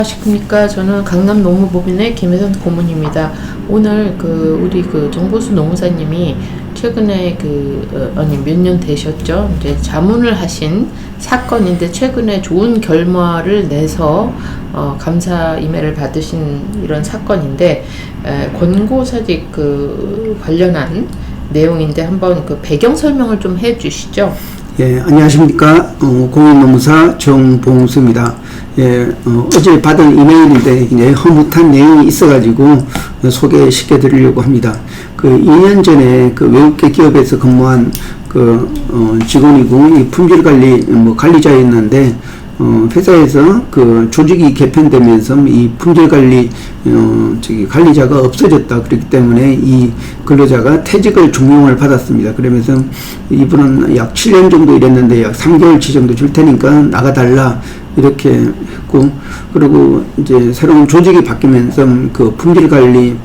안녕하십니까. 저는 강남 농무법인의 김혜선 고문입니다. 오늘 우리 정보수 농무사님이 최근에 아니 몇 년 되셨죠? 이제 자문을 하신 사건인데 최근에 좋은 결과를 내서 감사 이메일을 받으신 이런 사건인데 권고사직 관련한 내용인데 한번 배경 설명을 좀 해주시죠. 예, 안녕하십니까. 공인노무사 정봉수입니다. 예, 어제 받은 이메일인데 허무한 내용이 있어가지고 소개시켜 드리려고 합니다. 2년 전에 외국계 기업에서 근무한 직원이고 이 품질관리 관리자였는데 회사에서 조직이 개편되면서 이 품질관리 관리자가 없어졌다. 그렇기 때문에 이 근로자가 퇴직을 종용을 받았습니다. 그러면서 이분은 약 7년 정도 일했는데 약 3개월치 정도 줄 테니까 나가달라 이렇게 했고, 그리고 이제 새로운 조직이 바뀌면서 품질관리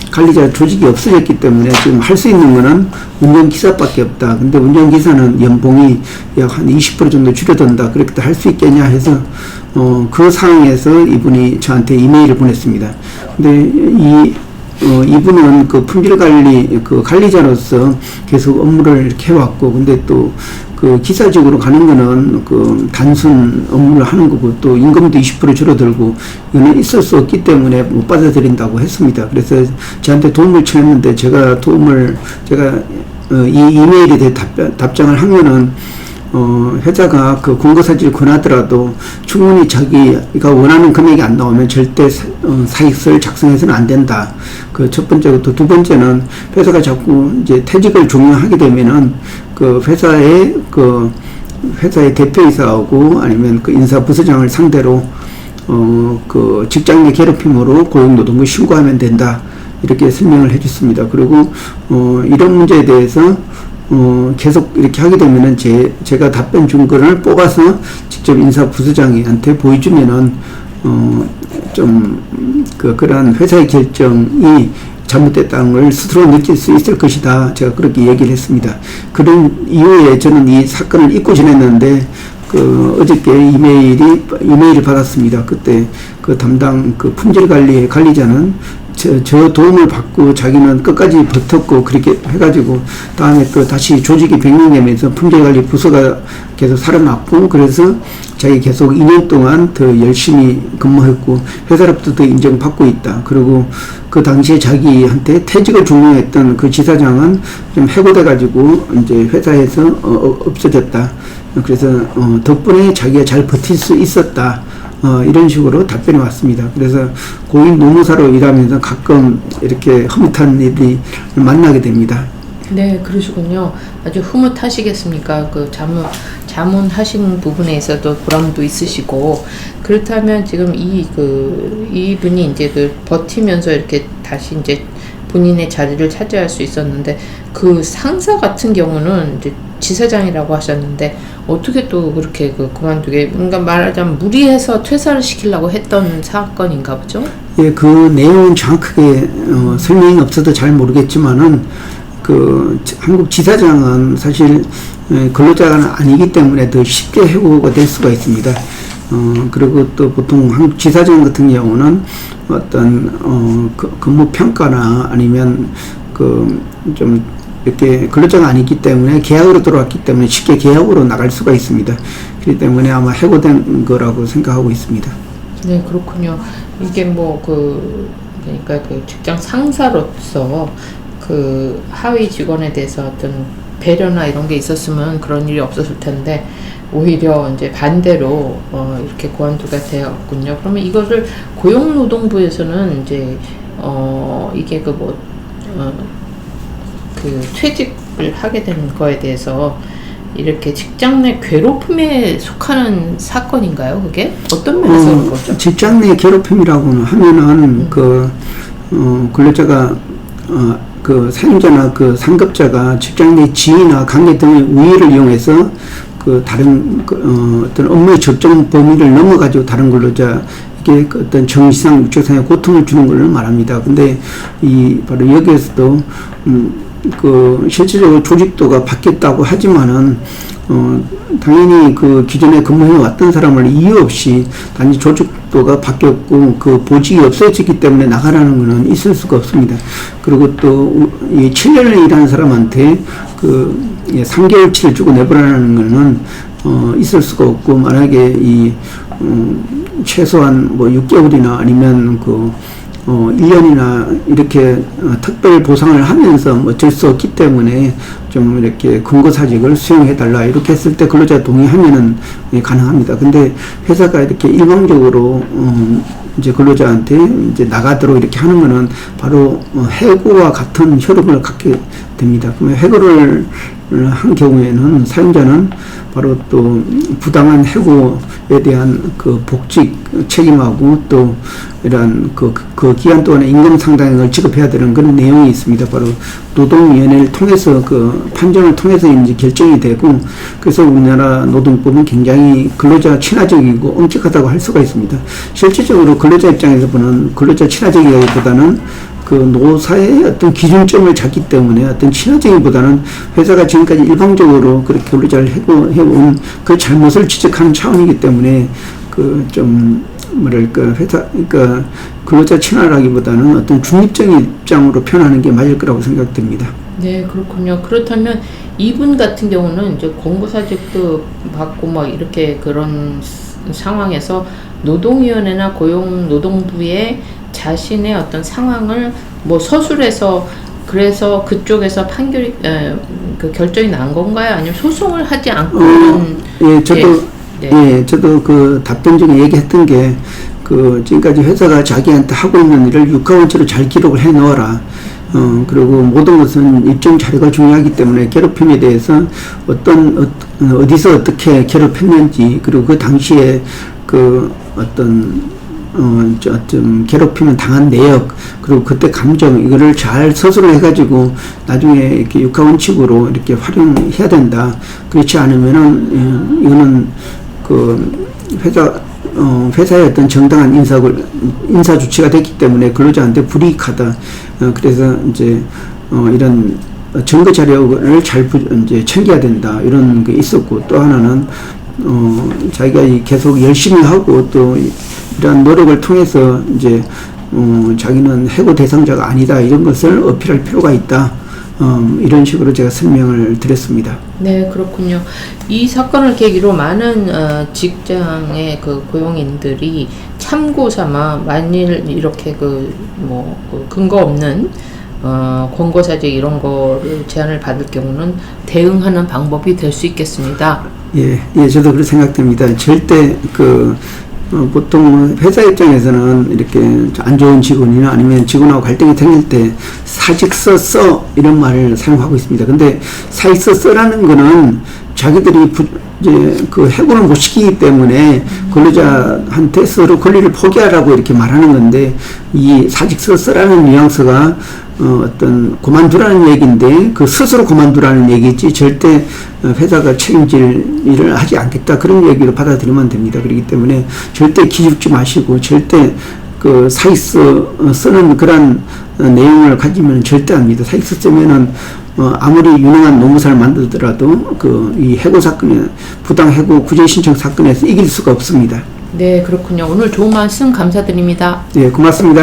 관리자 조직이 없어졌기 때문에 지금 할 수 있는 거는 운전기사밖에 없다. 근데 운전기사는 연봉이 약 한 20% 정도 줄어든다. 그렇게 할 수 있겠냐 해서 그 상황에서 이분이 저한테 이메일을 보냈습니다. 근데 이분은 품질관리 관리자로서 계속 업무를 이렇게 해왔고, 근데 또 기사직으로 가는 거는 단순 업무를 하는 거고, 또 임금도 20% 줄어들고, 이거는 있을 수 없기 때문에 못 받아들인다고 했습니다. 그래서 저한테 도움을 청했는데, 제가 이 이메일에 대해 답장을 하면은, 회사가 권고사직을 권하더라도 충분히 자기가 원하는 금액이 안 나오면 절대 사익서를 작성해서는 안 된다. 첫 번째고, 또 두 번째는 회사가 자꾸 이제 퇴직을 종용하게 되면은 회사의 대표이사하고 아니면 인사부서장을 상대로 직장 내 괴롭힘으로 고용노동부 신고하면 된다. 이렇게 설명을 해줬습니다. 그리고 이런 문제에 대해서 계속 이렇게 하게 되면은 제가 답변 준 거를 뽑아서 직접 인사부서장한테 보여주면은 그러한 회사의 결정이 잘못됐다는 걸 스스로 느낄 수 있을 것이다. 제가 그렇게 얘기를 했습니다. 그런 이후에 저는 이 사건을 잊고 지냈는데 어저께 이메일을 받았습니다. 그때 담당 품질관리 관리자는 저 도움을 받고 자기는 끝까지 버텼고 그렇게 해가지고 다음에 또 다시 조직이 변경되면서 품질관리 부서가 계속 살아났고, 그래서 자기 계속 2년 동안 더 열심히 근무했고 회사로부터 더 인정받고 있다. 그리고 그 당시에 자기한테 퇴직을 종용했던 지사장은 좀 해고돼가지고 이제 회사에서 없어졌다. 그래서 덕분에 자기가 잘 버틸 수 있었다. 이런 식으로 답변이 왔습니다. 그래서 공인 노무사로 일하면서 가끔 이렇게 흐뭇한 일이 만나게 됩니다. 네, 그러시군요. 아주 흐뭇하시겠습니까? 자문하신 부분에 있어도 보람도 있으시고, 그렇다면 지금 이분이 이제 버티면서 이렇게 다시 이제 본인의 자리를 차지할 수 있었는데, 상사 같은 경우는 이제 지사장이라고 하셨는데 어떻게 또 그렇게 그만두게, 그러니까 말하자면 무리해서 퇴사를 시키려고 했던 사건인가 보죠? 예, 내용은 정확하게 설명이 없어도 잘 모르겠지만은 한국 지사장은 사실 근로자가 아니기 때문에 더 쉽게 해고가 될 수가 있습니다. 그리고 또 보통 한국 지사장 같은 경우는 어떤 근무 평가나 아니면 좀 이렇게 근로자가 아니기 때문에 계약으로 들어왔기 때문에 쉽게 계약으로 나갈 수가 있습니다. 그렇기 때문에 아마 해고된 거라고 생각하고 있습니다. 네, 그렇군요. 이게 그러니까 직장 상사로서 하위 직원에 대해서 어떤 배려나 이런 게 있었으면 그런 일이 없었을 텐데 오히려 이제 반대로 이렇게 고안두가 되었군요. 그러면 이거를 고용노동부에서는 이제 이게 퇴직을 하게 된 거에 대해서 이렇게 직장 내 괴롭힘에 속하는 사건인가요? 그게 어떤 면에서 그런 거죠? 직장 내 괴롭힘이라고는 하면은 근로자가 사용자나 상급자가 직장 내 지위나 관계 등의 우위를 이용해서 다른 어떤 업무의 적정 범위를 넘어가지고 다른 근로자에게 어떤 정신상 육체상의 고통을 주는 걸 말합니다. 근데 바로 여기에서도 그 실질적으로 조직도가 바뀌었다고 하지만은 당연히 그 기존에 근무해 왔던 사람을 이유 없이 단지 조직도가 바뀌었고 그 보직이 없어졌기 때문에 나가라는 것은 있을 수가 없습니다. 그리고 또 이 7년을 일한 사람한테 그 3개월치를 주고 내보라는 것은 있을 수가 없고, 만약에 이 최소한 뭐 6개월이나 아니면 그 1년이나 이렇게 특별 보상을 하면서 어쩔 수 없기 때문에 좀 이렇게 근거사직을 수용해달라 이렇게 했을 때 근로자 동의하면은 가능합니다. 근데 회사가 이렇게 일방적으로 이제 근로자한테 이제 나가도록 이렇게 하는 거는 바로 해고와 같은 효력을 갖게 됩니다. 그러면 해고를 한 경우에는 사용자는 바로 또 부당한 해고에 대한 그 복직 책임하고 또 이러한 그 기간 동안에 임금 상당액을 지급해야 되는 그런 내용이 있습니다. 바로 노동위원회를 통해서 그 판정을 통해서 이제 결정이 되고, 그래서 우리나라 노동법은 굉장히 근로자 친화적이고 엄격하다고 할 수가 있습니다. 실질적으로 근로자 입장에서 보는 근로자 친화적이기보다는 그 노사의 어떤 기준점을 잡기 때문에 어떤 친화적이보다는 회사가 지금까지 일방적으로 그렇게 근로자를 해온 그 잘못을 지적하는 차원이기 때문에 그 좀 뭐랄까 회사 그러니까 근로자 친화라기보다는 어떤 중립적인 입장으로 표현하는 게 맞을 거라고 생각됩니다. 네, 그렇군요. 그렇다면 이분 같은 경우는 이제 권고사직도 받고 막 이렇게 그런 상황에서 노동위원회나 고용노동부에 자신의 어떤 상황을 뭐 서술해서 그래서 그쪽에서 판결이 그 결정이 난 건가요? 아니면 소송을 하지 않고 예, 저도 예, 저도 그 답변 중에 얘기했던 게 그 지금까지 회사가 자기한테 하고 있는 일을 육하원칙으로 잘 기록을 해 놓아라. 그리고 모든 것은 입증 자료가 중요하기 때문에 괴롭힘에 대해서 어디서 어떻게 괴롭혔는지, 그리고 그 당시에 그 좀 괴롭힘을 당한 내역, 그리고 그때 감정, 이거를 잘 서술을 해가지고 나중에 이렇게 육하원칙으로 이렇게 활용해야 된다. 그렇지 않으면은, 이거는 그 회사의 어떤 정당한 인사 조치가 됐기 때문에 근로자한테 불이익하다. 그래서 이제, 이런 증거 자료를 잘 이제 챙겨야 된다. 이런 게 있었고, 또 하나는, 자기가 계속 열심히 하고 또 이러한 노력을 통해서 이제 자기는 해고 대상자가 아니다, 이런 것을 어필할 필요가 있다. 이런 식으로 제가 설명을 드렸습니다. 네, 그렇군요. 이 사건을 계기로 많은 직장의 그 고용인들이 참고 삼아 만일 이렇게 그 근거 없는 권고사직 이런 거를 제안을 받을 경우는 대응하는 방법이 될 수 있겠습니다. 예, 저도 그렇게 생각됩니다. 절대 보통 회사 입장에서는 이렇게 안 좋은 직원이나 아니면 직원하고 갈등이 생길 때 사직서 써 이런 말을 사용하고 있습니다. 근데 사직서 써라는 거는 자기들이 이제 그 해고를 못 시키기 때문에 근로자한테 서로 권리를 포기하라고 이렇게 말하는 건데, 이 사직서 써라는 뉘앙스가 어떤 그만두라는 얘기인데 그 스스로 그만두라는 얘기지 절대 회사가 책임질 일을 하지 않겠다, 그런 얘기로 받아들이면 됩니다. 그렇기 때문에 절대 기죽지 마시고, 절대 그 사익서 쓰는 그런 내용을 가지면 절대 안 됩니다. 사익서 쓰면은 아무리 유능한 노무사를 만들더라도 이 해고 사건에 부당 해고 구제 신청 사건에서 이길 수가 없습니다. 네, 그렇군요. 오늘 좋은 말씀 감사드립니다. 네, 고맙습니다.